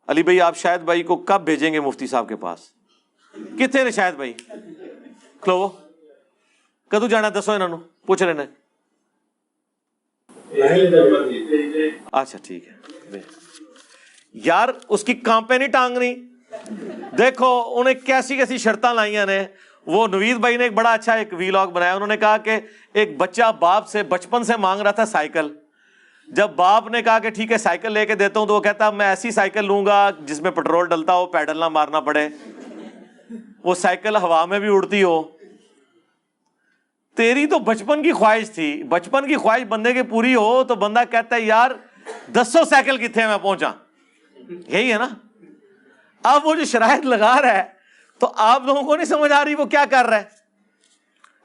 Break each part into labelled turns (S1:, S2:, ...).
S1: علی بھائی آپ شاہد بھائی کو کب بھیجیں گے مفتی صاحب کے پاس؟ کتنے نے شاہد بھائی کھلو کدو جانا دسو انہوں نے پوچھ رہے ہیں. اچھا ٹھیک ہے یار اس کی کانپے نہیں ٹانگنی. دیکھو انہیں کیسی کیسی شرطاں لائیاں نے. وہ نوید بھائی نے ایک بڑا اچھا ایک ویلاگ بنایا. انہوں نے کہا کہ ایک بچہ باپ سے بچپن سے مانگ رہا تھا سائیکل. جب باپ نے کہا کہ ٹھیک ہے سائیکل لے کے دیتا ہوں تو وہ کہتا میں ایسی سائیکل لوں گا جس میں پیٹرول ڈلتا ہو, پیڈل نہ مارنا پڑے, وہ سائیکل ہوا میں بھی اڑتی ہو. تیری تو بچپن کی خواہش تھی, بچپن کی خواہش بندے کی پوری ہو تو بندہ کہتا ہے یار 200 سائیکل کتنے میں پہنچا. یہی ہے نا. اب وہ جو شرائط لگا رہا ہے تو آپ لوگوں کو نہیں سمجھ آ رہی وہ کیا کر رہا ہے.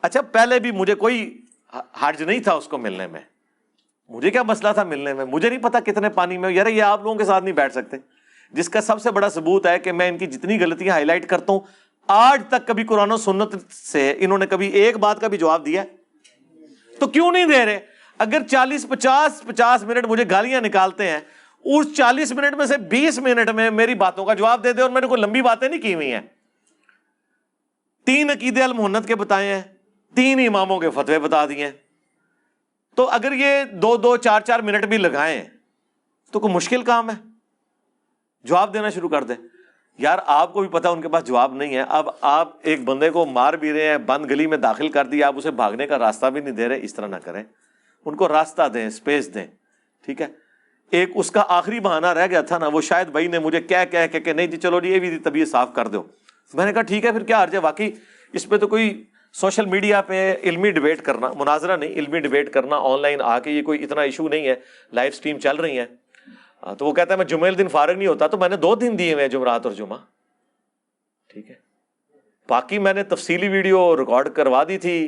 S1: اچھا پہلے بھی مجھے کوئی حرج نہیں تھا اس کو ملنے میں, مجھے کیا مسئلہ تھا ملنے میں, مجھے نہیں پتا کتنے پانی میں. یار یہ آپ لوگوں کے ساتھ نہیں بیٹھ سکتے, جس کا سب سے بڑا ثبوت ہے کہ میں ان کی جتنی غلطیاں ہائی لائٹ کرتا ہوں آج تک کبھی قرآن و سنت سے انہوں نے کبھی ایک بات کا بھی جواب دیا تو کیوں نہیں دے رہے؟ اگر 40-50 منٹ مجھے گالیاں نکالتے ہیں, اس 40 منٹ میں سے 20 منٹ میں میری باتوں کا جواب دے دے. اور میں نے کوئی لمبی باتیں نہیں کی ہوئی ہیں. 3 عقیدے المحنت کے بتائے ہیں, 3 اماموں کے فتوے بتا دیے ہیں. تو اگر یہ 2-2 4-4 منٹ بھی لگائیں تو کوئی مشکل کام ہے؟ جواب دینا شروع کر دیں. یار آپ کو بھی پتا ان کے پاس جواب نہیں ہے. اب آپ ایک بندے کو مار بھی رہے ہیں, بند گلی میں داخل کر دیا, آپ اسے بھاگنے کا راستہ بھی نہیں دے رہے. اس طرح نہ کریں, ان کو راستہ دیں, اسپیس دیں. ٹھیک ہے. ایک اس کا آخری بہانہ رہ گیا تھا نا, وہ شاید بھائی نے مجھے کہہ کہ نہیں جی چلو جی یہ بھی طبیعت صاف کر دو. میں نے کہا ٹھیک ہے پھر کیا حرج ہے. واقعی اس پہ تو کوئی سوشل میڈیا پہ علمی ڈیبیٹ کرنا, مناظرہ نہیں علمی ڈیبیٹ کرنا آن لائن آ کے یہ کوئی اتنا ایشو نہیں ہے. لائیو سٹریم چل رہی ہے. تو وہ کہتا ہے میں جمعے دن فارغ نہیں ہوتا, تو میں نے 2 دن دیے ہوئے ہیں, جمعرات اور جمعہ. ٹھیک ہے. باقی میں نے تفصیلی ویڈیو ریکارڈ کروا دی تھی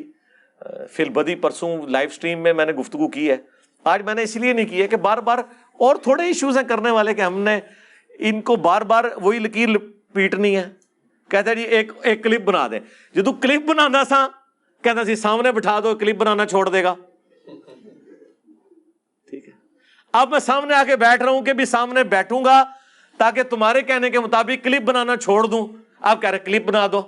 S1: فی البدی پرسوں لائیو سٹریم میں نے گفتگو کی ہے. آج میں نے اس لیے نہیں کی ہے کہ بار بار اور تھوڑے ایشوز ہیں کرنے والے کہ ہم نے ان کو بار بار وہی لکیر پیٹنی ہے. کہتا ہے جی ایک کلپ بنا دیں. جدو کلپ بنانا سا کہتا سی سامنے بٹھا دو, کلپ بنانا چھوڑ دے گا. ٹھیک ہے. اب میں سامنے آ کے بیٹھ رہا ہوں کہ بھی سامنے بیٹھوں گا تاکہ تمہارے کہنے کے مطابق کلپ بنانا چھوڑ دوں. آپ کہہ رہے کلپ بنا دو.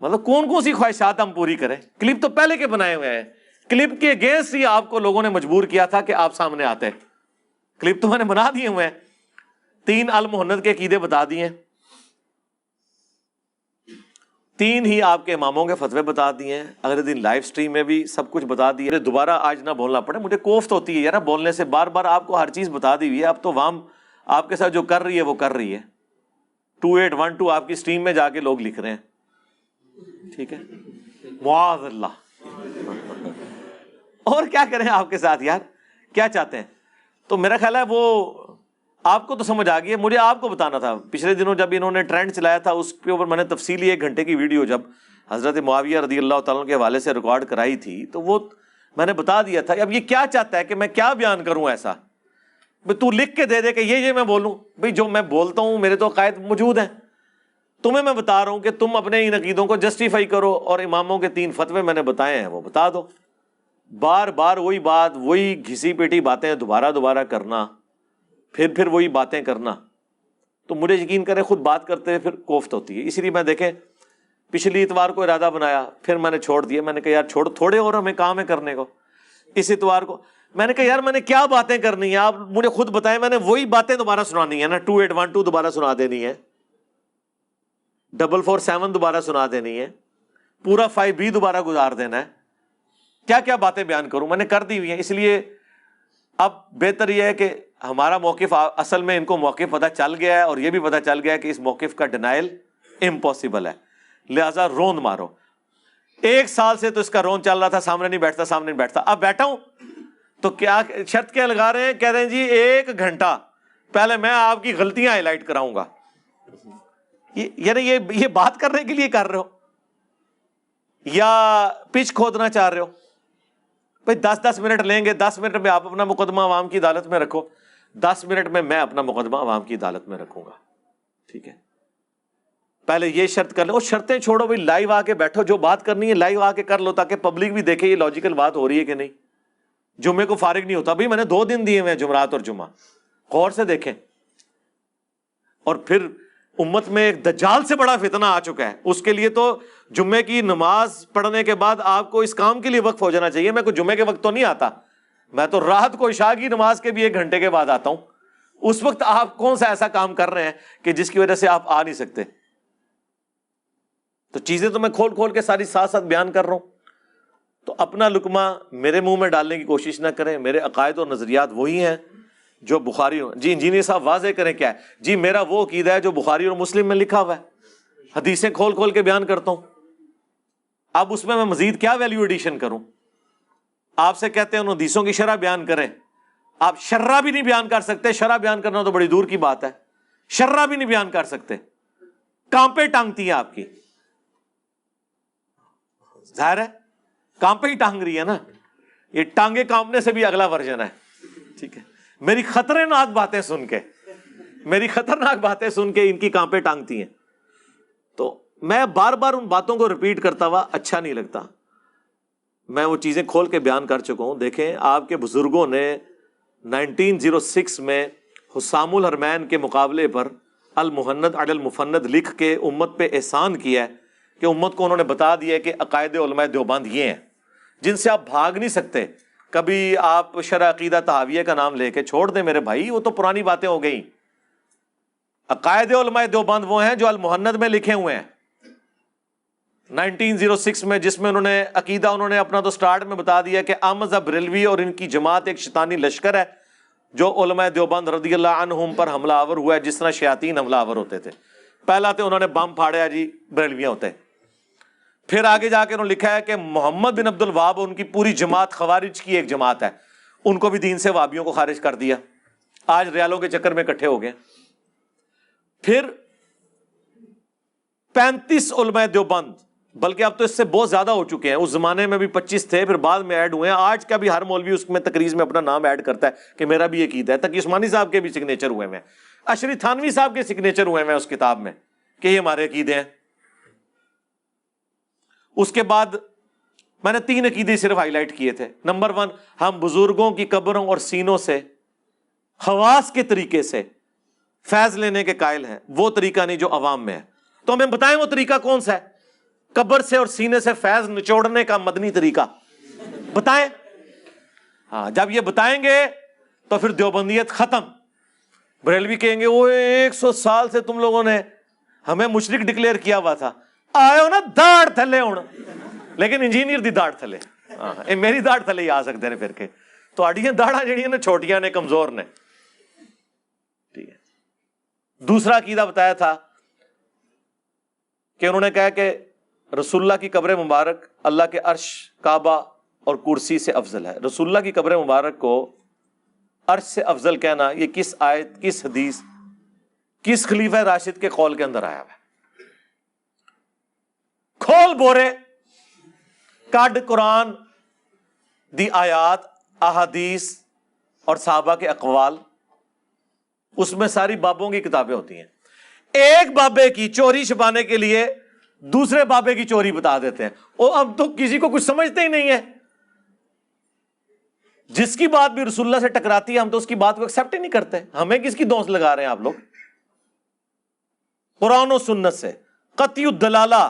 S1: مطلب کون سی خواہشات ہم پوری کریں؟ کلپ تو پہلے کے بنائے ہوئے ہیں. کلپ کے اگینسٹ ہی آپ کو لوگوں نے مجبور کیا تھا کہ آپ سامنے آتے. کلپ تو میں نے بنا دیے ہوئے ہیں, 3 المحنت کے عقیدے بتا دیے, 3 ہی آپ کے اماموں کے فتوے بتا دیے ہیں. اگلے دن لائیو سٹریم میں بھی سب کچھ بتا دیے. دوبارہ آج نہ بولنا پڑے, مجھے کوفت ہوتی ہے یار بولنے سے. بار بار آپ کو ہر چیز بتا دی ہوئی ہے. اب تو وام آپ کے ساتھ جو کر رہی ہے وہ کر رہی ہے. 2812 آپ کی سٹریم میں جا کے لوگ لکھ رہے ہیں. ٹھیک ہے. معاذ اللہ. اور کیا کریں آپ کے ساتھ یار, کیا چاہتے ہیں؟ تو میرا خیال ہے وہ آپ کو تو سمجھ آ گئی ہے. مجھے آپ کو بتانا تھا پچھلے دنوں جب انہوں نے ٹرینڈ چلایا تھا اس کے اوپر میں نے تفصیلی 1 گھنٹے کی ویڈیو جب حضرت معاویہ رضی اللہ تعالیٰ کے حوالے سے ریکارڈ کرائی تھی تو وہ میں نے بتا دیا تھا. اب یہ کیا چاہتا ہے کہ میں کیا بیان کروں ایسا؟ تو لکھ کے دے دے کہ یہ میں بولوں. بھائی جو میں بولتا ہوں میرے تو عقائد موجود ہیں, تمہیں میں بتا رہا ہوں کہ تم اپنے ان عقیدوں کو جسٹیفائی کرو, اور اماموں کے 3 فتوے میں نے بتائے ہیں وہ بتا دو. بار بار وہی بات, وہی گھسی پیٹی باتیں دوبارہ کرنا, پھر وہی باتیں کرنا, تو مجھے یقین کریں خود بات کرتے پھر کوفت ہوتی ہے. اسی لیے میں دیکھیں پچھلی اتوار کو ارادہ بنایا, پھر میں نے چھوڑ دیا. میں نے کہا یار چھوڑ, تھوڑے اور ہمیں کام ہے کرنے کو. اس اتوار کو میں نے کہا یار میں نے کیا باتیں کرنی ہیں, آپ مجھے خود بتائیں. میں نے وہی باتیں دوبارہ سنانی ہے نا, 2812 دوبارہ سنا دینی ہے, 447 دوبارہ سنا دینی ہے, پورا 5B دوبارہ گزار دینا ہے. کیا باتیں بیان کروں, میں نے کر دی ہوئی ہیں. اس لیے اب بہتر یہ ہے کہ ہمارا موقف, اصل میں ان کو موقف پتہ چل گیا ہے, اور یہ بھی پتہ چل گیا ہے کہ اس موقف کا ڈینائل امپاسبل ہے, لہٰذا روند مارو. 1 سال سے تو اس کا رون چل رہا تھا, سامنے نہیں بیٹھتا. اب بیٹھا ہوں تو کیا شرط کیا لگا رہے ہیں, کہہ رہے ہیں جی 1 گھنٹہ پہلے میں آپ کی غلطیاں ہائی لائٹ کراؤں گا. یعنی یہ بات کرنے کے لیے کر رہے ہو یا پچ کھودنا چاہ رہے ہو؟ بھائی 10 منٹ لیں گے, 10 منٹ میں آپ اپنا مقدمہ عوام کی عدالت میں رکھو, 10 منٹ میں اپنا مقدمہ عوام کی عدالت میں رکھوں گا. ٹھیک ہے, پہلے یہ شرط کر لو. اور شرطیں چھوڑو بھائی, لائیو آ کے بیٹھو, جو بات کرنی ہے لائیو آ کے کر لو تاکہ پبلک بھی دیکھے یہ لاجیکل بات ہو رہی ہے کہ نہیں. جمعے کو فارغ نہیں ہوتا. بھائی میں نے 2 دن دیے ہوئے ہیں, جمعرات اور جمعہ, غور سے دیکھیں. اور پھر امت میں ایک دجال سے بڑا فتنہ آ چکا ہے. اس کے لیے تو جمعے کی نماز پڑھنے کے بعد آپ کو اس کام کے لیے وقف ہو جانا چاہیے. میں کوئی جمعے کے وقت تو نہیں آتا, میں تو رات کو عشاء کی نماز کے بھی 1 گھنٹے کے بعد آتا ہوں. اس وقت آپ کون سا ایسا کام کر رہے ہیں کہ جس کی وجہ سے آپ آ نہیں سکتے؟ تو چیزیں تو میں کھول کھول کے ساری ساتھ ساتھ بیان کر رہا ہوں. تو اپنا لقمہ میرے منہ میں ڈالنے کی کوشش نہ کریں. میرے عقائد اور نظریات وہی ہیں جو بخاری ہو. جی انجینئر صاحب واضح کریں کیا ہے. جی میرا وہ عقیدہ ہے جو بخاری اور مسلم میں لکھا ہوا ہے, حدیثیں کھول کھول کے بیان کرتا ہوں. اب اس میں مزید کیا ویلیو ایڈیشن کروں؟ آپ سے کہتے ہیں ان حدیثوں کی شرح بیان کریں, آپ شرح بھی نہیں بیان کر سکتے. شرح بیان کرنا تو بڑی دور کی بات ہے, شرح بھی نہیں بیان کر سکتے. کانپے ٹانگتی ہے آپ کی, ظاہر ہے کانپے ہی ٹانگ رہی ہے نا. یہ ٹانگے کانپنے سے بھی اگلا ورژن ہے. ٹھیک ہے, میری خطرناک باتیں سن کے, میری خطرناک باتیں سن کے ان کی کانپے ٹانگتی ہیں. تو میں بار بار ان باتوں کو ریپیٹ کرتا ہوا اچھا نہیں لگتا. میں وہ چیزیں کھول کے بیان کر چکا ہوں. دیکھیں آپ کے بزرگوں نے 1906 میں حسام الحرمین کے مقابلے پر المہند علی المفند لکھ کے امت پہ احسان کیا ہے کہ امت کو انہوں نے بتا دیا کہ عقائد علماء دیوبند یہ ہیں جن سے آپ بھاگ نہیں سکتے. کبھی آپ شرح عقیدہ طحاویہ کا نام لے کے چھوڑ دیں میرے بھائی, وہ تو پرانی باتیں ہو گئیں. عقائد علماء دیوبند وہ ہیں جو المہند میں لکھے ہوئے ہیں 1906 میں, جس میں انہوں نے عقیدہ انہوں نے اپنا تو سٹارٹ میں بتا دیا کہ احمد بریلوی اور ان کی جماعت ایک شیطانی لشکر ہے جو علماء دیوبند رضی اللہ عنہم پر حملہ آور ہوا ہے جس طرح شیاطین حملہ آور ہوتے تھے. پہلا تو انہوں نے بم پھاڑیا جی بریلویاں ہوتے ہیں. پھر آگے جا کے انہوں نے لکھا ہے کہ محمد بن عبد الوہاب ان کی پوری جماعت خوارج کی ایک جماعت ہے, ان کو بھی دین سے وہابیوں کو خارج کر دیا. آج ریالوں کے چکر میں اکٹھے ہو گئے. پھر 35 علماء دیوبند, بلکہ اب تو اس سے بہت زیادہ ہو چکے ہیں, اس زمانے میں بھی 25 تھے, پھر بعد میں ایڈ ہوئے ہیں. آج کا بھی ہر مولوی اس میں تقریر میں اپنا نام ایڈ کرتا ہے کہ میرا بھی عقیدہ ہے. تقی عثمانی صاحب کے بھی سگنیچر ہوئے ہیں, اشری تھانوی صاحب کے سگنیچر ہوئے ہیں اس کتاب میں کہ یہ ہمارے عقیدے ہیں. اس کے بعد میں نے 3 عقیدے صرف ہائی لائٹ کیے تھے. نمبر 1, ہم بزرگوں کی قبروں اور سینوں سے خواص کے طریقے سے فیض لینے کے قائل ہیں, وہ طریقہ نہیں جو عوام میں ہے. تو ہمیں بتائیں وہ طریقہ کون سا ہے؟ قبر سے اور سینے سے فیض نچوڑنے کا مدنی طریقہ بتائیں. ہاں, جب یہ بتائیں گے تو پھر دیوبندیت ختم. بریلوی کہیں گے وہ 100 سال سے تم لوگوں نے ہمیں مشرک ڈکلیئر کیا ہوا تھا, آئے ہو نا داڑ تھلے ہوں, لیکن انجینئر دی داڑ تھلے. ہاں, میری داڑ تھلے ہی آ سکتے ہیں پھر کے تو اڈیاں داڑاں جڑیاں نے چھوٹیاں نے کمزور نے. ٹھیک ہے. دوسرا عقیدہ بتایا تھا کہ انہوں نے کہا کہ رسول اللہ کی قبر مبارک اللہ کے عرش, کعبہ اور کرسی سے افضل ہے. رسول اللہ کی قبر مبارک کو عرش سے افضل کہنا یہ کس آیت, کس حدیث, کس خلیفہ راشد کے قول کے اندر آیا ہوا ہے؟ کھول بورے کڈ قرآن دی آیات, احادیث اور صحابہ کے اقوال, اس میں ساری بابوں کی کتابیں ہوتی ہیں. ایک بابے کی چوری چھپانے کے لیے دوسرے بابے کی چوری بتا دیتے ہیں. اور اب تو کسی کو کچھ سمجھتے ہی نہیں ہے. جس کی بات بھی رسول اللہ سے ٹکراتی ہے ہم تو اس کی بات کو ایکسپٹ ہی نہیں کرتے. ہمیں کس کی دوست لگا رہے ہیں آپ لوگ؟ قرآن و سنت سے قطعی الدلالہ,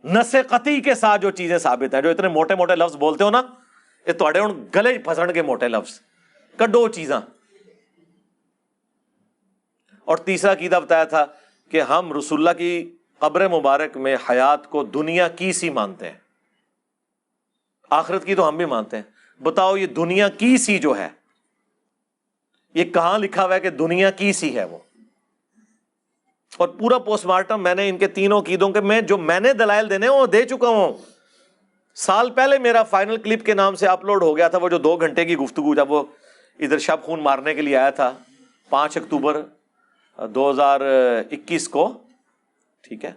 S1: نس قطعی کے ساتھ جو چیزیں ثابت ہیں. جو اتنے موٹے موٹے لفظ بولتے ہو نا, یہ تھوڑے گلے پھسڑ کے موٹے لفظ, کڈو چیزاں. اور تیسرا عقیدہ بتایا تھا کہ ہم رسول اللہ کی قبر مبارک میں حیات کو دنیا کی سی مانتے ہیں, آخرت کی تو ہم بھی مانتے ہیں. بتاؤ یہ دنیا کی سی جو ہے یہ کہاں لکھا ہوا ہے کہ دنیا کی سی ہے وہ؟ اور پورا پوسٹ مارٹم میں نے ان کے تینوں عقیدوں کے میں نے دلائل دینے وہ دے چکا ہوں. سال پہلے میرا فائنل کلپ کے نام سے اپلوڈ ہو گیا تھا وہ جو 2 گھنٹے کی گفتگو, جب وہ ادھر شب خون مارنے کے لیے آیا تھا 5 اکتوبر 2021 کو. ٹھیک ہے,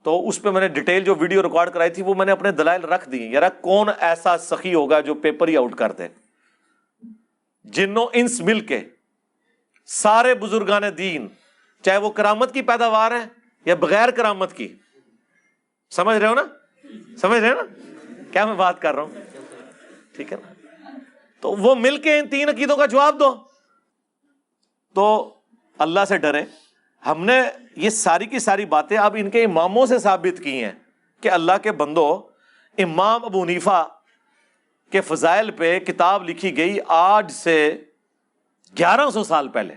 S1: تو اس پہ میں نے ڈیٹیل جو ویڈیو ریکارڈ کرائی تھی وہ میں نے اپنے دلائل رکھ دی. یار کون ایسا سخی ہوگا جو پیپر ہی آؤٹ کر دے؟ جنوں انس مل کے سارے بزرگان دین, چاہے وہ کرامت کی پیداوار ہے یا بغیر کرامت کی, سمجھ رہے ہو نا, سمجھ رہے ہیں نا کیا میں بات کر رہا ہوں؟ ٹھیک ہے نا, تو وہ مل کے ان 3 عقیدوں کا جواب دو. تو اللہ سے ڈریں. ہم نے یہ ساری کی ساری باتیں اب ان کے اماموں سے ثابت کی ہیں کہ اللہ کے بندو، امام ابو حنیفہ کے فضائل پہ کتاب لکھی گئی آج سے 1100 سال پہلے.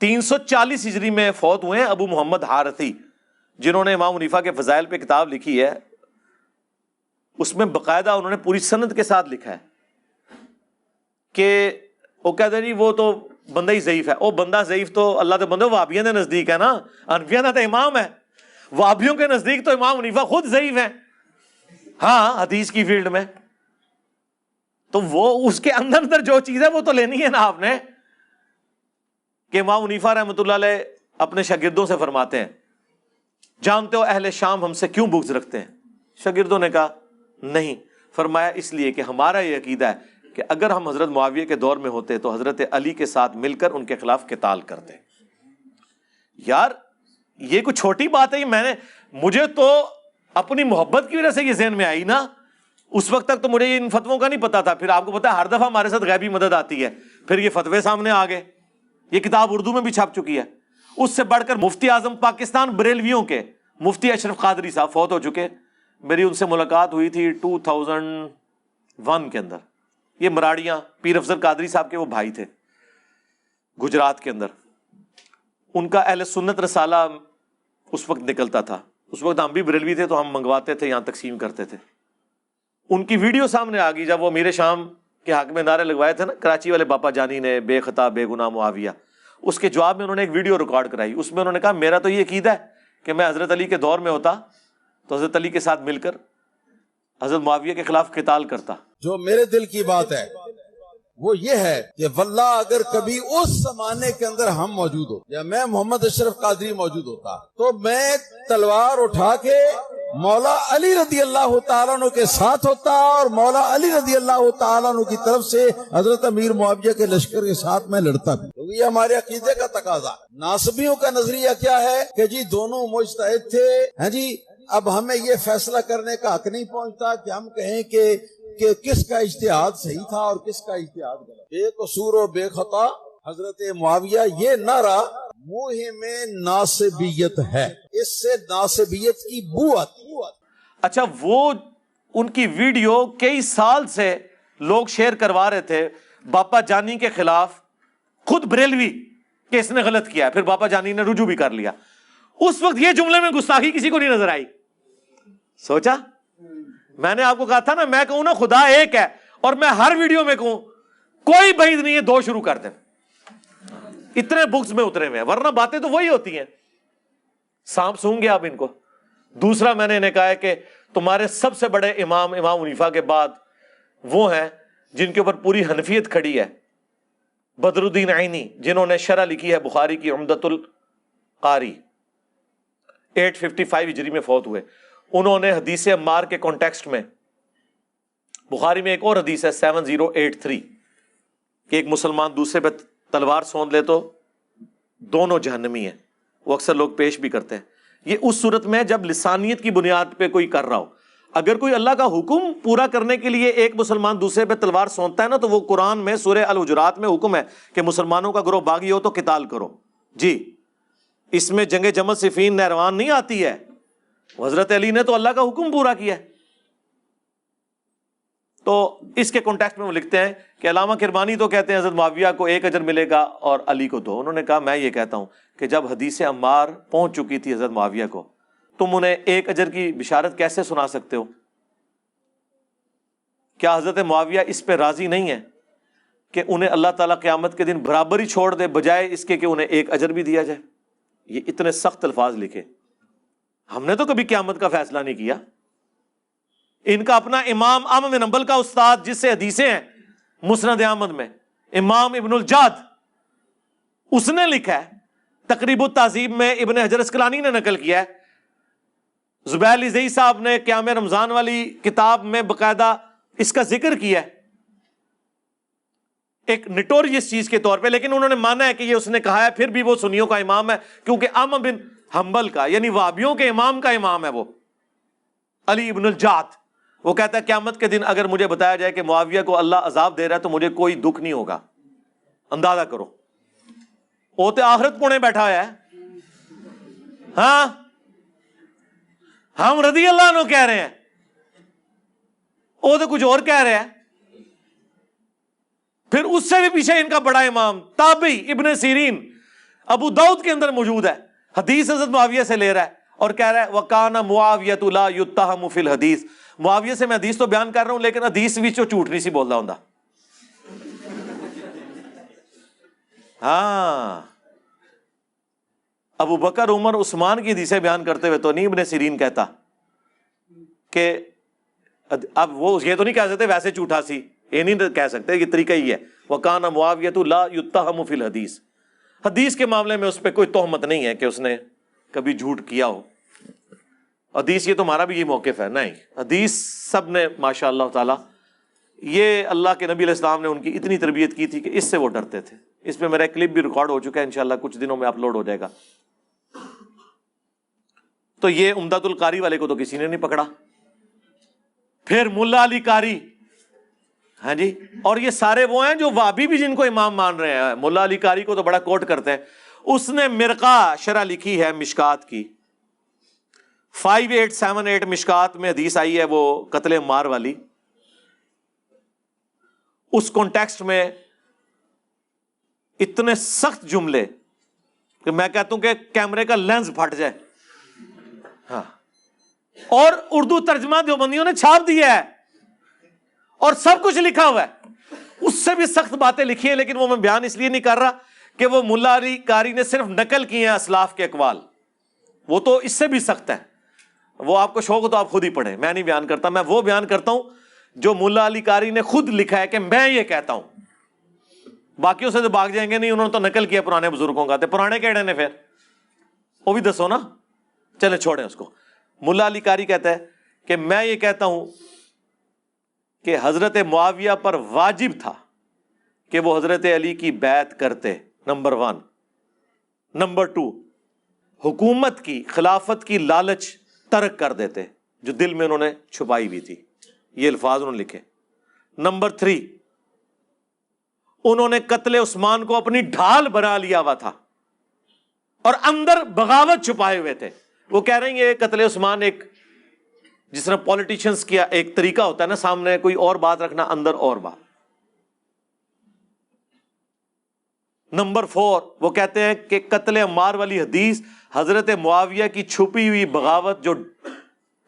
S1: 340 ہجری میں فوت ہوئے ہیں ابو محمد حارثی، جنہوں نے امام حنیفہ کے فضائل پہ کتاب لکھی ہے. اس میں باقاعدہ انہوں نے پوری سند کے ساتھ لکھا ہے کہ وہ کہتے ہیں جی وہ تو بندہ ہی ضعیف ہے. وہ بندہ ضعیف تو اللہ کے بندے وہابیوں کے نزدیک ہے نا، حنفیوں کا تو امام ہے. وہابیوں کے نزدیک تو امام حنیفہ خود ضعیف ہے، ہاں حدیث کی فیلڈ میں. تو وہ اس کے اندر جو چیز ہے وہ تو لینی ہے نا آپ نے. کہ امام حنیفہ رحمۃ اللہ علیہ اپنے شاگردوں سے فرماتے ہیں، جانتے ہو اہل شام ہم سے کیوں بغض رکھتے ہیں؟ شاگردوں نے کہا نہیں. فرمایا اس لیے کہ ہمارا یہ عقیدہ ہے کہ اگر ہم حضرت معاویہ کے دور میں ہوتے تو حضرت علی کے ساتھ مل کر ان کے خلاف قتال کرتے. یار یہ کوئی چھوٹی بات ہے. مجھے تو اپنی محبت کی وجہ سے یہ ذہن میں آئی نا. اس وقت تک تو مجھے ان فتووں کا نہیں پتا تھا. پھر آپ کو پتا ہے ہر دفعہ ہمارے ساتھ غیبی مدد آتی ہے، پھر یہ فتوے سامنے آ گئے. یہ کتاب اردو میں بھی چھپ چکی ہے. اس سے بڑھ کر مفتی اعظم پاکستان بریلویوں کے مفتی اشرف قادری صاحب فوت ہو چکے. میری ان سے ملاقات ہوئی تھی 2001 کے اندر. یہ مراڑیاں پیر افضل قادری صاحب کے وہ بھائی تھے گجرات کے اندر. ان کا اہل سنت رسالہ اس وقت نکلتا تھا. اس وقت ہم بھی بریلوی تھے تو ہم منگواتے تھے، یہاں تقسیم کرتے تھے. ان کی ویڈیو سامنے آ گئی جب وہ امیر شام کے حق میں نعرے لگوائے تھے نا کراچی والے باپا جانی نے، بے خطا بے گناہ معاویہ. اس کے جواب میں انہوں نے ایک ویڈیو ریکارڈ کرائی. اس میں انہوں نے کہا میرا تو یہ عقیدہ ہے کہ میں حضرت علی کے دور میں ہوتا تو حضرت علی کے ساتھ مل کر حضرت معاویہ کے خلاف قتال کرتا.
S2: جو میرے دل کی بات ہے وہ یہ ہے کہ واللہ اگر کبھی اس زمانے کے اندر ہم موجود ہو یا میں محمد اشرف قادری موجود ہوتا تو میں تلوار اٹھا کے مولا علی رضی اللہ تعالیٰ عنہ کے ساتھ ہوتا اور مولا علی رضی اللہ تعالیٰ عنہ کی طرف سے حضرت امیر معاویہ کے لشکر کے ساتھ میں لڑتا بھی. کیونکہ یہ ہمارے عقیدے کا تقاضا. ناصبیوں کا نظریہ کیا ہے کہ جی دونوں مجتہد تھے. ہاں جی اب ہمیں یہ فیصلہ کرنے کا حق نہیں پہنچتا کہ ہم کہیں کہ کس کا اجتہاد صحیح تھا اور کس کا اجتہاد غلط. بے قصور و بے خطا حضرت معاویہ، یہ نعرہ مہم ناصبیت ہے. اس سے ناصبیت کی بو آتی.
S1: اچھا وہ ان کی ویڈیو کئی سال سے لوگ شیئر کروا رہے تھے باپا جانی کے خلاف، خود بریلوی کہ اس نے غلط کیا ہے. پھر باپا جانی نے رجوع بھی کر لیا. اس وقت یہ جملے میں گستاخی کسی کو نہیں نظر آئی. سوچا میں نے آپ کو کہا تھا نا، میں کہوں نا خدا ایک ہے اور میں ہر ویڈیو میں کہوں کوئی بعید نہیں ہے دو شروع کر دیں. اتنے بکس میں اترے ہوئے ہیں، ورنہ باتیں تو وہی ہوتی ہیں. سانپ سونگ گے آپ ان کو. دوسرا میں نے انہیں کہا ہے کہ تمہارے سب سے بڑے امام حنیفہ کے بعد وہ ہیں جن کے اوپر پوری حنفیت کھڑی ہے، بدر الدین عینی، جنہوں نے شرح لکھی ہے بخاری کی عمدۃ القاری. 855 ہجری میں فوت ہوئے. انہوں نے حدیث عمار کے کانٹیکسٹ میں، بخاری میں ایک اور حدیث ہے 7083 کہ ایک مسلمان دوسرے پہ تلوار سونت لے تو دونوں جہنمی ہیں. وہ اکثر لوگ پیش بھی کرتے ہیں. یہ اس صورت میں جب لسانیت کی بنیاد پہ کوئی کر رہا ہو. اگر کوئی اللہ کا حکم پورا کرنے کے لیے ایک مسلمان دوسرے پہ تلوار سونتتا ہے نا تو وہ قرآن میں سورہ الحجرات میں حکم ہے کہ مسلمانوں کا گروہ باغی ہو تو قتال کرو. جی اس میں جنگ جمل صفین نہروان نہیں آتی ہے. حضرت علی نے تو اللہ کا حکم پورا کیا ہے. تو اس کے کانٹیکسٹ میں وہ لکھتے ہیں کہ علامہ کرمانی تو کہتے ہیں حضرت معاویہ کو 1 اجر ملے گا اور علی کو 2. انہوں نے کہا میں یہ کہتا ہوں کہ جب حدیث عمار پہنچ چکی تھی حضرت معاویہ کو، تم انہیں 1 اجر کی بشارت کیسے سنا سکتے ہو؟ کیا حضرت معاویہ اس پہ راضی نہیں ہے کہ انہیں اللہ تعالیٰ قیامت کے دن برابر ہی چھوڑ دے بجائے اس کے کہ انہیں 1 اجر بھی دیا جائے؟ یہ اتنے سخت الفاظ لکھے. ہم نے تو کبھی قیامت کا فیصلہ نہیں کیا. ان کا اپنا امام احمد بن حنبل کا استاد جس سے حدیثیں ہیں مسند احمد میں، امام ابن الجاد، اس نے لکھا ہے. تقریب التہذیب میں ابن حجر اسقلانی نے نقل کیا ہے. زبیر علی زئی صاحب نے قیام رمضان والی کتاب میں باقاعدہ اس کا ذکر کیا ہے ایک نٹوریس چیز کے طور پہ. لیکن انہوں نے مانا ہے کہ یہ اس نے کہا ہے، پھر بھی وہ سنیوں کا امام ہے کیونکہ احمد بن حنبل کا یعنی وہابیوں کے امام کا امام ہے وہ علی ابن الجاد. وہ کہتا ہے قیامت کے دن اگر مجھے بتایا جائے کہ معاویہ کو اللہ عذاب دے رہا ہے تو مجھے کوئی دکھ نہیں ہوگا. اندازہ کرو وہ تو آخرت پونے بیٹھا ہوا ہے. ہاں ہم رضی اللہ عنہ کہہ رہے ہیں, وہ تو کچھ اور کہہ رہے ہیں. پھر اس سے بھی پیچھے ان کا بڑا امام تابعی ابن سیرین ابو داؤد کے اندر موجود ہے, حدیث حضرت معاویہ سے لے رہا ہے اور کہہ رہا ہے وَقَانَ مُعَاوِيَةُ لَا يُتَّهَمُ فِي الْحَدِيثِ. معاویہ سے میں حدیث تو بیان کر رہا ہوں لیکن حدیث بھی جو جھوٹ نہیں سی بول رہا ہوں. ہاں ابو بکر عمر عثمان کی حدیثیں بیان کرتے ہوئے تو نہیں ابن سیرین کہتا کہ اب وہ یہ تو نہیں کہہ سکتے ویسے جھوٹا سی, یہ نہیں کہہ سکتے, یہ طریقہ ہی ہے وَقَانَ مُعَاوِيَةُ لَا يُتَّهَمُ فِي الْحَدِيثِ. حدیث کے معاملے میں اس پہ کوئی تہمت نہیں ہے کہ اس نے کبھی جھوٹ کیا ہو. حدیث یہ تمہارا بھی یہ موقف ہے نہیں, حدیث سب نے ماشاء اللہ تعالی, یہ اللہ کے نبی علیہ السلام نے ان کی اتنی تربیت کی تھی کہ اس سے وہ ڈرتے تھے. اس پہ میرا کلپ بھی ریکارڈ ہو چکا ہے, انشاءاللہ کچھ دنوں میں اپلوڈ ہو جائے گا. تو یہ عمدۃ القاری والے کو تو کسی نے نہیں پکڑا. پھر ملا علی قاری, ہاں جی, اور یہ سارے وہ ہیں جو وہابی بھی جن کو امام مان رہے ہیں. ملا علی قاری کو تو بڑا کوٹ کرتے ہیں, اس نے مرقہ شرح لکھی ہے مشکات کی 5878 مشکات میں حدیث آئی ہے وہ قتل عمار والی. اس کانٹیکسٹ میں اتنے سخت جملے کہ میں کہتا ہوں کہ کیمرے کا لینز پھٹ جائے. ہاں, اور اردو ترجمہ دیوبندیوں نے چھاپ دیا ہے اور سب کچھ لکھا ہوا ہے. اس سے بھی سخت باتیں لکھی ہیں لیکن وہ میں بیان اس لیے نہیں کر رہا کہ وہ ملا علی قاری نے صرف نقل کیے ہیں اسلاف کے اقوال, وہ تو اس سے بھی سخت ہے. وہ آپ کو شوق ہو تو آپ خود ہی پڑھیں, میں نہیں بیان کرتا. میں وہ بیان کرتا ہوں جو ملا علی قاری نے خود لکھا ہے کہ میں یہ کہتا ہوں. باقیوں سے تو بھاگ جائیں گے نہیں, انہوں نے تو نقل کیا پرانے بزرگوں کا. پرانے کہڑے نے پھر وہ بھی دسو نا, چلے چھوڑیں اس کو. ملا علی قاری کہتا ہے کہ میں یہ کہتا ہوں کہ حضرت معاویہ پر واجب تھا کہ وہ حضرت علی کی بیعت کرتے, نمبر 1. نمبر 2, حکومت کی خلافت کی لالچ ترک کر دیتے جو دل میں انہوں نے چھپائی ہوئی تھی. یہ الفاظ انہوں نے لکھے. نمبر 3, انہوں نے قتل عثمان کو اپنی ڈھال بنا لیا ہوا تھا اور اندر بغاوت چھپائے ہوئے تھے. وہ کہہ رہے ہیں یہ قتل عثمان ایک جس طرح پولیٹیشنز کیا ایک طریقہ ہوتا ہے نا, سامنے کوئی اور بات رکھنا اندر اور بات. نمبر 4, وہ کہتے ہیں کہ قتل عمار والی حدیث حضرت معاویہ کی چھپی ہوئی بغاوت جو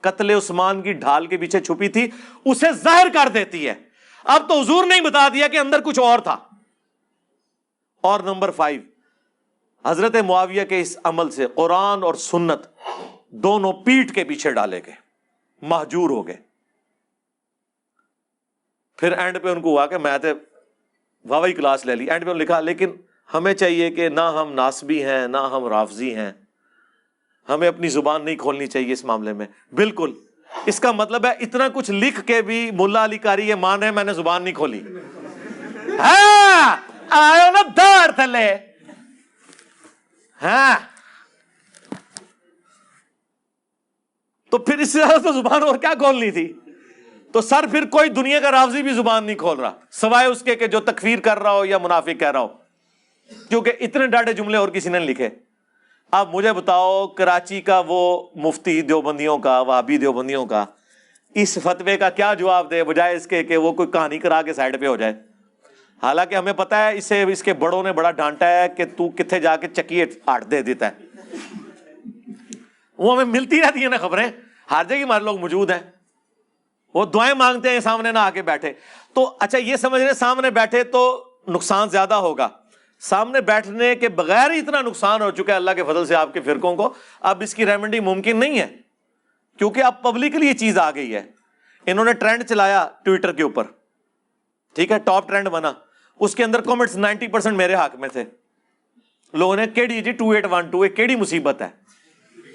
S1: قتل عثمان کی ڈھال کے پیچھے چھپی تھی اسے ظاہر کر دیتی ہے. اب تو حضور نے ہی بتا دیا کہ اندر کچھ اور تھا. اور نمبر 5, حضرت معاویہ کے اس عمل سے قرآن اور سنت دونوں پیٹھ کے پیچھے ڈالے گئے, مہجور ہو گئے. پھر اینڈ پہ ان کو ہوا کہ میں تو واوی کلاس لے لی. اینڈ پہ انہوں نے لکھا لیکن ہمیں چاہیے کہ نہ ہم ناسبی ہیں نہ ہم رافضی ہیں, ہمیں اپنی زبان نہیں کھولنی چاہیے اس معاملے میں. بالکل, اس کا مطلب ہے اتنا کچھ لکھ کے بھی ملا علی قاری یہ مان رہے میں نے زبان نہیں کھولی. ہاں آئے نا دار تھلے. ہاں تو پھر اس سے زیادہ تو زبان اور کیا کھولنی تھی. تو سر پھر کوئی دنیا کا رافضی بھی زبان نہیں کھول رہا سوائے اس کے کہ جو تکفیر کر رہا ہو یا منافق کہہ رہا ہو, کیونکہ اتنے ڈاٹے جملے اور کسی نے لکھے. اب مجھے بتاؤ کراچی کا وہ مفتی دیوبندیوں کا, وہابی دیوبندیوں کا, اس فتوے کا کیا جواب دے بجائے اس کے کہ وہ کوئی کہانی کرا کے سائڈ پہ ہو جائے. حالانکہ ہمیں پتا ہے اسے اس کے بڑوں نے بڑا ڈانٹا ہے کہ تو کتنے جا کے چکی آٹ دے دیتا ہے. وہ ہمیں ملتی رہتی ہیں نا خبریں, ہر جگہ ہمارے لوگ موجود ہیں, وہ دعائیں مانگتے ہیں سامنے نہ آ کے بیٹھے. تو اچھا یہ سمجھ رہے سامنے بیٹھے تو نقصان زیادہ ہوگا. سامنے بیٹھنے کے بغیر ہی اتنا نقصان ہو چکا ہے اللہ کے فضل سے آپ کے فرقوں کو, اب اس کی ریمیڈی ممکن نہیں ہے کیونکہ اب پبلکلی یہ چیز آ گئی ہے. انہوں نے ٹرینڈ چلایا ٹویٹر کے اوپر, ٹھیک ہے, ٹاپ ٹرینڈ بنا, اس کے اندر کامنٹس 90% میرے حق میں تھے. لوگوں نے کیڑی جی 2812 یہ کیڑی مصیبت ہے,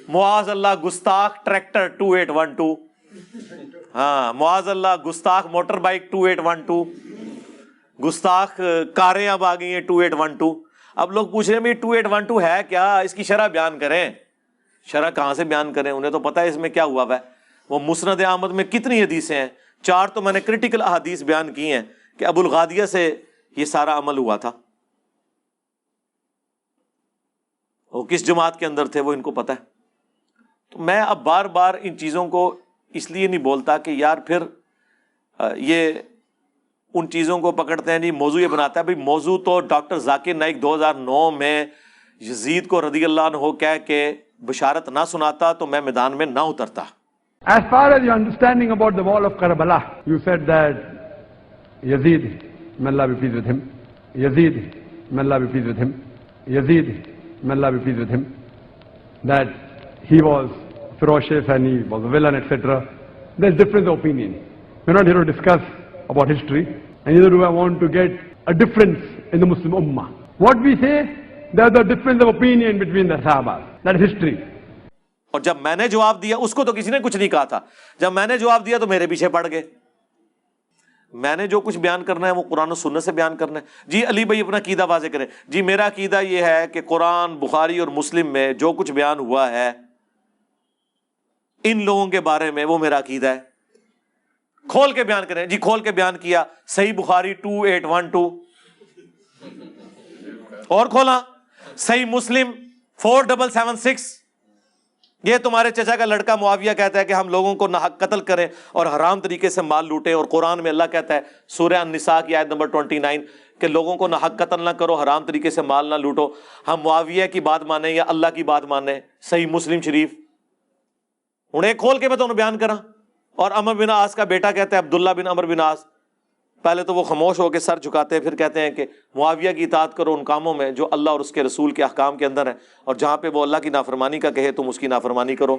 S1: معاذ اللہ گستاخ ٹریکٹر 2812, ہاں معاذ اللہ گستاخ موٹر بائک 2812, گستاخ کاریں اب آ گئی ہیں 2812. اب لوگ پوچھ رہے ہیں 2812 ہے کیا, اس کی شرح بیان کریں. شرح کہاں سے بیان کریں, انہیں تو پتا ہے اس میں کیا ہوا ہے. وہ مسند احمد میں کتنی حدیثیں ہیں, 4 تو میں نے کرٹیکل احادیث بیان کی ہیں کہ ابو الغادیہ سے یہ سارا عمل ہوا تھا. وہ کس جماعت کے اندر تھے وہ ان کو پتہ ہے. تو میں اب بار بار ان چیزوں کو اس لیے نہیں بولتا کہ یار پھر یہ ان چیزوں کو پکڑتے ہیں جی موضوع یہ بناتا ہے. بھائی موضوع تو ڈاکٹر ذاکر نائک 2009 میں یزید کو رضی اللہ عنہ کہہ کے بشارت نہ سناتا تو میں میدان میں نہ اترتا.
S3: As far as your understanding about the wall of Karbala, you said that Yazid, may Allah be pleased with him, Yazid, may Allah be pleased with him, Yazid, may Allah be pleased with him, that he was ferocious and he was a villain, etc. There's difference of opinion. We're not here to discuss about history, and neither do I want to get a difference in the Muslim Ummah. What we say, there's a difference of opinion between the Sahabas. That is history.
S1: اور جب میں نے جواب دیا اس کو تو کسی نے کچھ نہیں کہا تھا. جب میں نے جواب دیا تو میرے پیچھے پڑ گئے. میں نے جو کچھ بیان کرنا ہے وہ قرآن و سنت سے بیان کرنا ہے. جی علی بھائی اپنا عقیدہ واضح کریں. جی میرا عقیدہ یہ ہے کہ قرآن، بخاری اور مسلم میں جو کچھ بیان ہوا ہے ان لوگوں کے بارے میں وہ میرا عقیدہ ہے. کھول کے بیان کریں. جی کھول کے بیان کیا. صحیح بخاری 2812 اور کھولا. صحیح مسلم 4776. یہ تمہارے چچا کا لڑکا معاویہ کہتا ہے کہ ہم لوگوں کو ناحق قتل کریں اور حرام طریقے سے مال لوٹیں، اور قرآن میں اللہ کہتا ہے سورہ النساء کی آیت نمبر 29 کہ لوگوں کو ناحق قتل نہ کرو، حرام طریقے سے مال نہ لوٹو. ہم معاویہ کی بات مانیں یا اللہ کی بات مانیں؟ صحیح مسلم شریف. ہوں ایک کھول کے میں تمہیں بیان کراں. اور عمر بن عاص کا بیٹا کہتا ہے عبداللہ بن عمر بن عاص، پہلے تو وہ خاموش ہو کے سر جھکاتے ہیں، پھر کہتے ہیں کہ معاویہ کی اطاعت کرو ان کاموں میں جو اللہ اور اس کے رسول کے احکام کے اندر ہیں، اور جہاں پہ وہ اللہ کی نافرمانی کا کہے تم اس کی نافرمانی کرو.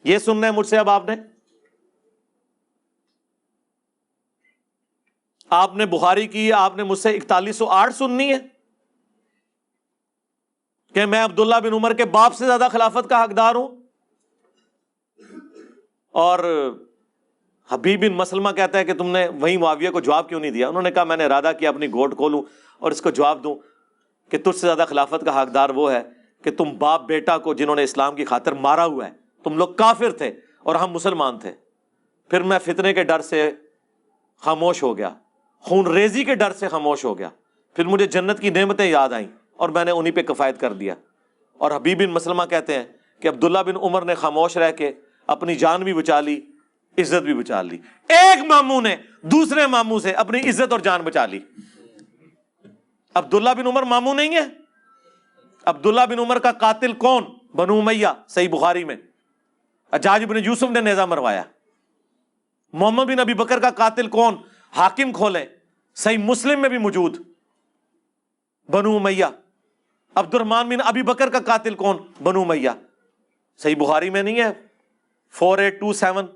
S1: یہ سننا ہے مجھ سے اب آپ نے بخاری کی، آپ نے مجھ سے 4108 سننی ہے کہ میں عبداللہ بن عمر کے باپ سے زیادہ خلافت کا حقدار ہوں. اور حبیب بن مسلمہ کہتا ہے کہ تم نے وہیں معاویہ کو جواب کیوں نہیں دیا؟ انہوں نے کہا میں نے ارادہ کیا اپنی گھوٹ کھولوں اور اس کو جواب دوں کہ تجھ سے زیادہ خلافت کا حقدار وہ ہے کہ تم باپ بیٹا کو جنہوں نے اسلام کی خاطر مارا ہوا ہے. تم لوگ کافر تھے اور ہم مسلمان تھے. پھر میں فتنے کے ڈر سے خاموش ہو گیا، خون ریزی کے ڈر سے خاموش ہو گیا. پھر مجھے جنت کی نعمتیں یاد آئیں اور میں نے انہی پہ کفایت کر دیا. اور حبیب بن مسلمہ کہتے ہیں کہ عبداللہ بن عمر نے خاموش رہ کے اپنی جان بھی بچا لی، عزت بھی بچا لی. ایک ماموں نے دوسرے ماموں سے اپنی عزت اور جان بچا لی. عبداللہ بن عمر ماموں نہیں ہے. عبداللہ بن عمر کا قاتل کون؟ بنو امیہ. صحیح بخاری میں حجاج بن یوسف نے نیزہ مروایا. محمد بن ابی بکر کا قاتل کون؟ حاکم کھولے، صحیح مسلم میں بھی موجود، بنو امیہ. عبد الرحمن بن ابی بکر کا قاتل کون؟ بنو امیہ. صحیح بخاری میں نہیں ہے 4827.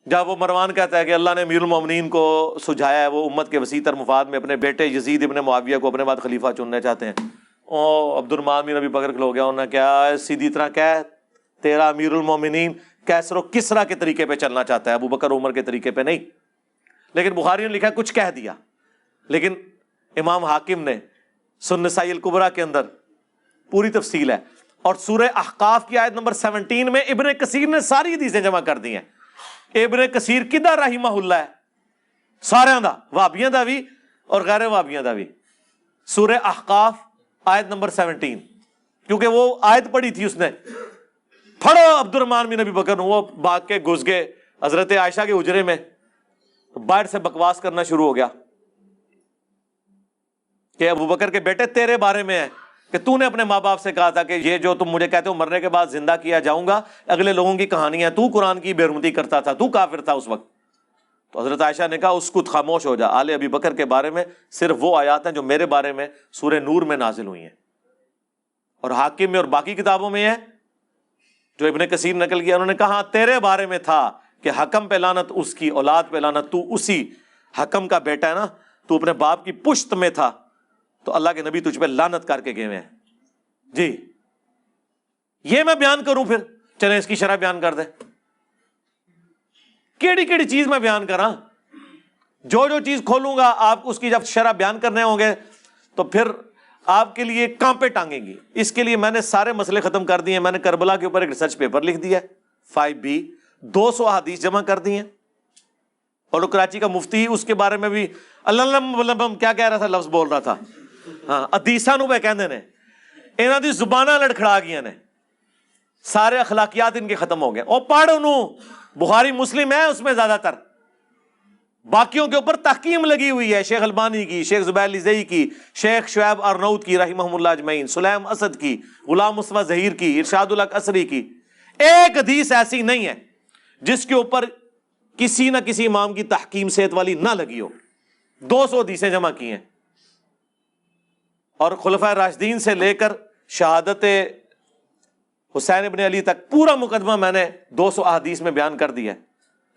S1: جب وہ مروان کہتا ہے کہ اللہ نے امیر المومنین کو سجھایا ہے، وہ امت کے وسیع تر مفاد میں اپنے بیٹے یزید ابن معاویہ کو اپنے بعد خلیفہ چننا چاہتے ہیں. عبد الرحمن بن ابی بکر کھلو گیا. انہوں نے کیا سیدھی طرح کہہ تیرا امیر المومنین کیسر و کسرا کے طریقے پہ چلنا چاہتا ہے، ابو بکر عمر کے طریقے پہ نہیں. لیکن بخاری نے لکھا کچھ کہہ دیا. لیکن امام حاکم نے سنن نسائی الکبریٰ کے اندر پوری تفصیل ہے. اور سورہ احقاف کی آیت نمبر 17 میں ابن کثیر نے ساری حدیثیں جمع کر دی ہیں. ابن کثیر کدھر رحمہ اللہ ہے؟ سارے دا، وہابیاں دا بھی اور غیر وہابیاں دا بھی. سورہ احقاف آیت نمبر 17، کیونکہ وہ آیت پڑھی تھی اس نے. پڑھو عبد الرحمن بن ابی بکر، وہ بھاگ کے گھس گئے حضرت عائشہ کے حجرے میں، باہر سے بکواس کرنا شروع ہو گیا کہ ابو بکر کے بیٹے تیرے بارے میں ہے کہ تو نے اپنے ماں باپ سے کہا تھا کہ یہ جو تم مجھے کہتے ہو مرنے کے بعد زندہ کیا جاؤں گا، اگلے لوگوں کی کہانی ہے، تو قرآن کی بے حرمتی کرتا تھا، تو کافر تھا اس وقت. تو حضرت عائشہ نے کہا اس کو خاموش ہو جا. آل ابی بکر کے بارے میں صرف وہ آیات ہیں جو میرے بارے میں سورہ نور میں نازل ہوئی ہیں، اور حاکم میں اور باقی کتابوں میں ہے جو ابن کثیر نقل کیا. انہوں نے کہا تیرے بارے میں تھا کہ حکم پہ لعنت، اس کی اولاد پہ لعنت، تو اسی حکم کا بیٹا ہے نا، تو اپنے باپ کی پشت میں تھا، تو اللہ کے نبی تجھ پہ لعنت کر کے گئے ہیں. جی یہ میں بیان کروں، پھر چلیں اس کی شرح بیان کر دیں. کیڑی کیڑی چیز میں بیان کراں؟ جو جو چیز کھولوں گا آپ اس کی جب شرح بیان کرنے ہوں گے تو پھر آپ کے لیے کانپے ٹانگیں گی. اس کے لیے میں نے سارے مسئلے ختم کر دیے. میں نے کربلا کے اوپر ایک ریسرچ پیپر لکھ دیا 5B، 200 احادیث جمع کر دی ہیں. اور کراچی کا مفتی اس کے بارے میں بھی اللہ کیا کہہ رہا تھا، لفظ بول رہا تھا، ہاں حدیثاں نو پہ کہندے نے انہاں دی زباناں لڑکھڑا گیا نے, سارے اخلاقیات ان کے ختم ہو گئے. اور پڑھ انہوں بخاری مسلم ہے اس میں زیادہ تر, باقیوں کے اوپر تحکیم لگی ہوئی ہے, شیخ البانی کی, شیخ زبیر لزئی کی, شیخ شعیب ارنوت کی رحمہم اللہ اجمعین, سلیم اسد کی, غلام مصطفیٰ ظہیر کی, ارشاد الحق اثری کی. ایک حدیث ایسی نہیں ہے جس کے اوپر کسی نہ کسی امام کی تحکیم صحت والی نہ لگی ہو. 200 حدیثیں جمع کی ہیں, اور خلفائے راشدین سے لے کر شہادت حسین ابن علی تک پورا مقدمہ میں نے 200 احادیث میں بیان کر دیا ہے,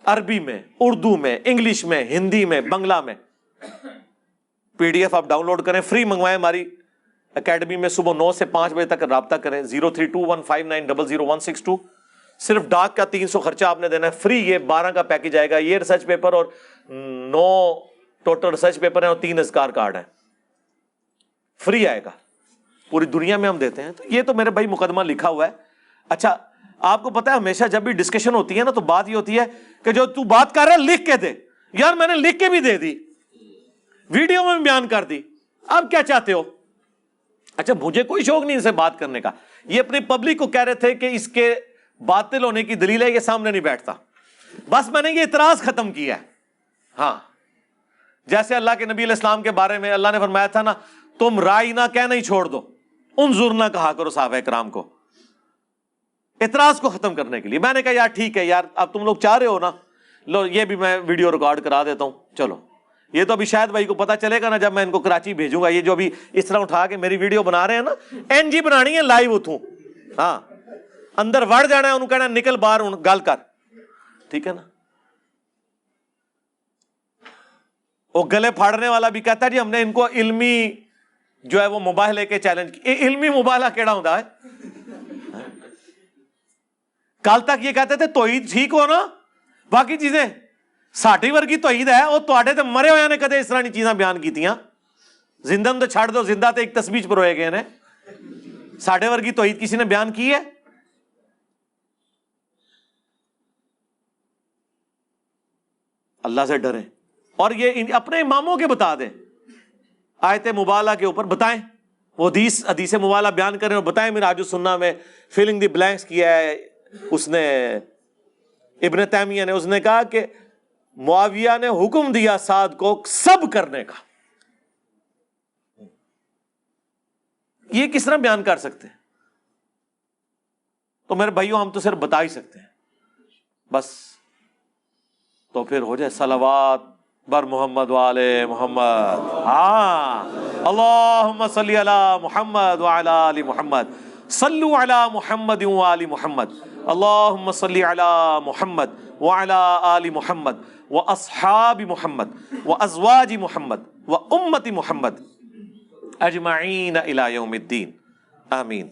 S1: عربی میں, اردو میں, انگلش میں, ہندی میں, بنگلہ میں. پی ڈی ایف آپ ڈاؤن لوڈ کریں, فری منگوائیں ہماری اکیڈمی میں, صبح 9 سے 5 بجے تک رابطہ کریں. 032159000162. صرف ڈاک کا 300 خرچہ آپ نے دینا ہے, فری. یہ 12 کا پیکج آئے گا, یہ ریسرچ پیپر اور 9 ٹوٹل ریسرچ پیپر ہیں اور 3 اذکار کارڈ ہیں, فری آئے گا. پوری دنیا میں ہم دیتے ہیں. تو یہ تو میرے بھائی مقدمہ لکھا ہوا ہے. اچھا آپ کو پتا ہے ہمیشہ جب بھی ڈسکشن ہوتی ہے نا تو بات یہ ہوتی ہے کہ جو تو بات کر رہا ہے لکھ کے دے. یار میں نے لکھ کے بھی دے دی, ویڈیو میں بھی بیان کر دی, اب کیا چاہتے ہو؟ اچھا مجھے کوئی شوق نہیں ان سے بات کرنے کا. یہ اپنی پبلک کو کہہ رہے تھے کہ اس کے باطل ہونے کی دلیل ہے یہ سامنے نہیں بیٹھتا. بس میں نے یہ اعتراض ختم کیا ہے. ہاں جیسے اللہ کے نبی علیہ السلام کے بارے میں اللہ نے فرمایا تھا نا, تم رائے نہ کہنا ہی چھوڑ دو, انظر نہ کہا کرو صحابہ کرام کو, اعتراض کو ختم کرنے کے لیے. میں نے کہا یار ٹھیک ہے یار, اب تم لوگ چاہ رہے ہو نا, لو یہ بھی میں ویڈیو ریکارڈ کرا دیتا ہوں. چلو یہ تو ابھی شاید بھائی کو پتا چلے گا نا جب میں ان کو کراچی بھیجوں گا. یہ جو ابھی اس طرح اٹھا کے میری ویڈیو بنا رہے ہیں نا, این جی بنانی ہے لائیو اتوں, ہاں اندر وڑ جانا ہے, انہوں کہنا نکل باہر گل کر, ٹھیک ہے نا. وہ گلے پھاڑنے والا بھی کہتا ہے جی ہم نے ان کو علمی جو ہے وہ مباہلے کے چیلنج کی. علمی مباہلہ کیڑا ہوتا ہے؟ کل تک یہ کہتے تھے توحید ٹھیک ہو نا, باقی چیزیں ساٹھی ورگی توحید ہے, وہ تواڈے تے مرے ہوئے نے کدے اس طرح کی چیزاں بیان کیتیاں. زندہ تو چھڑ دو, زندہ تے ایک تسبیح پروئے گئے نے, ساڈے ورگی توحید کسی نے بیان کی ہے؟ اللہ سے ڈریں اور یہ اپنے اماموں کے بتا دیں, آیت مبالہ کے اوپر بتائیں, وہ حدیث مبالہ بیان کریں اور بتائیں. منہاج السنہ میں فلنگ دی بلینکس کیا ہے اس نے, ابن تیمیہ نے, اس نے کہا کہ معاویہ نے حکم دیا سعد کو سب کرنے کا. یہ کس طرح بیان کر سکتے ہیں؟ تو میرے بھائیوں ہم تو صرف بتا ہی سکتے ہیں بس. تو پھر ہو جائے صلوات بر محمد وآل محمد. ہاں اللہم صلی علی محمد وعلی آل محمد, صلو علی محمد وآل محمد, اللہم صلی علی محمد وعلی آل محمد واصحاب محمد وازواج محمد وامت محمد اجمعین الی یوم الدین. آمین.